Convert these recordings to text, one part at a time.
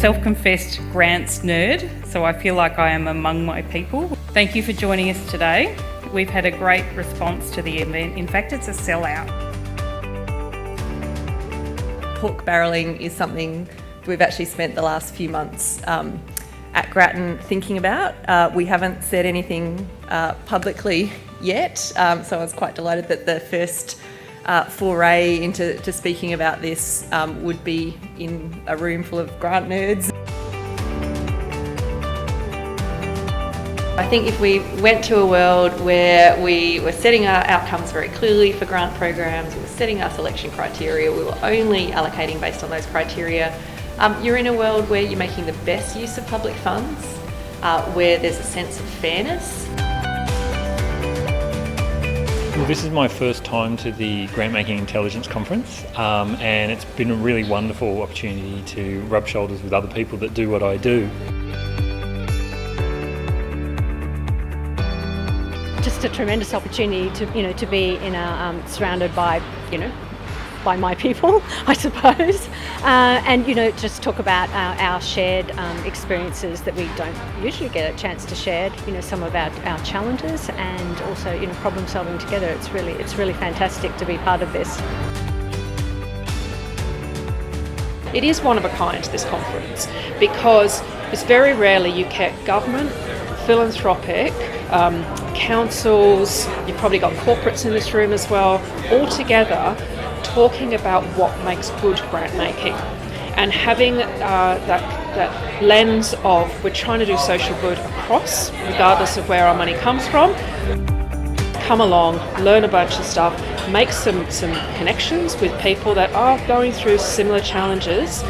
self-confessed grants nerd, so I feel like I am among my people. Thank you for joining us today. We've had a great response to the event. In fact, it's a sellout. Pork barrelling is something we've actually spent the last few months at Grattan thinking about. We haven't said anything publicly yet, so I was quite delighted that the first foray into speaking about this would be in a room full of grant nerds. I think if we went to a world where we were setting our outcomes very clearly for grant programs, we were setting our selection criteria, we were only allocating based on those criteria, you're in a world where you're making the best use of public funds, where there's a sense of fairness. Well, this is my first time to the Grantmaking Intelligence Conference, and it's been a really wonderful opportunity to rub shoulders with other people that do what I do. Just a tremendous opportunity to be in a surrounded by by my people, I suppose, and just talk about our shared experiences that we don't usually get a chance to share. Some of our challenges and also problem solving together. It's really fantastic to be part of this. It is one of a kind, this conference, because it's very rarely you get government, philanthropic, councils, you've probably got corporates in this room as well, all together talking about what makes good grant making and having that lens of we're trying to do social good across, regardless of where our money comes from. Come along, learn a bunch of stuff, make some connections with people that are going through similar challenges.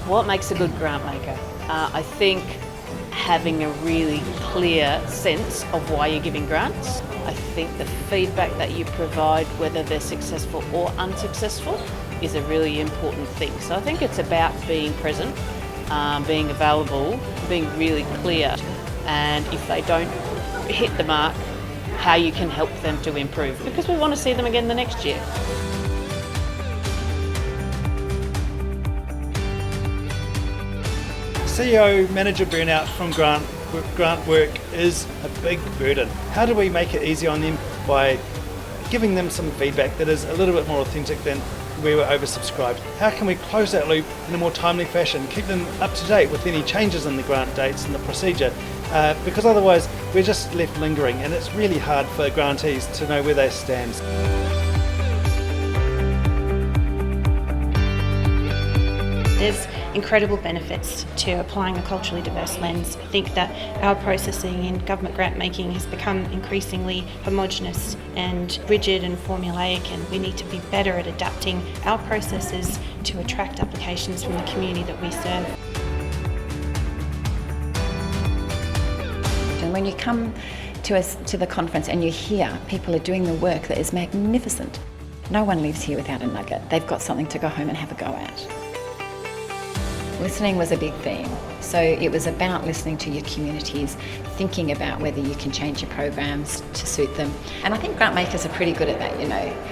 What makes a good grant maker? I think having a really clear sense of why you're giving grants. I think the feedback that you provide, whether they're successful or unsuccessful, is a really important thing. So I think it's about being present, being available, being really clear, and if they don't hit the mark, how you can help them to improve, because we want to see them again the next year. CEO manager burnout from grant work is a big burden. How do we make it easy on them by giving them some feedback that is a little bit more authentic than we were oversubscribed? How can we close that loop in a more timely fashion, keep them up to date with any changes in the grant dates and the procedure? Because otherwise we're just left lingering, and it's really hard for grantees to know where they stand. There's incredible benefits to applying a culturally diverse lens. I think that our processing in government grant making has become increasingly homogenous and rigid and formulaic, and we need to be better at adapting our processes to attract applications from the community that we serve. And when you come to the conference and you hear people are doing the work that is magnificent, no one leaves here without a nugget. They've got something to go home and have a go at. Listening was a big theme. So it was about listening to your communities, thinking about whether you can change your programs to suit them. And I think grant makers are pretty good at that,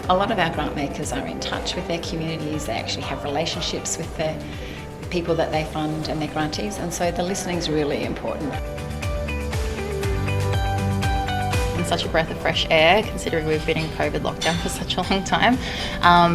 A lot of our grant makers are in touch with their communities. They actually have relationships with the people that they fund and their grantees. And so the listening is really important. Such a breath of fresh air, considering we've been in COVID lockdown for such a long time,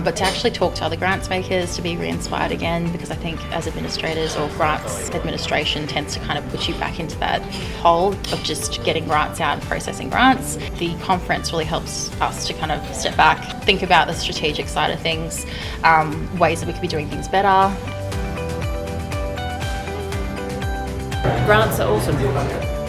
but to actually talk to other grants makers, to be re-inspired again, because I think as administrators or grants administration tends to kind of put you back into that hole of just getting grants out and processing grants. The conference really helps us to kind of step back, think about the strategic side of things, ways that we could be doing things better. Grants are awesome.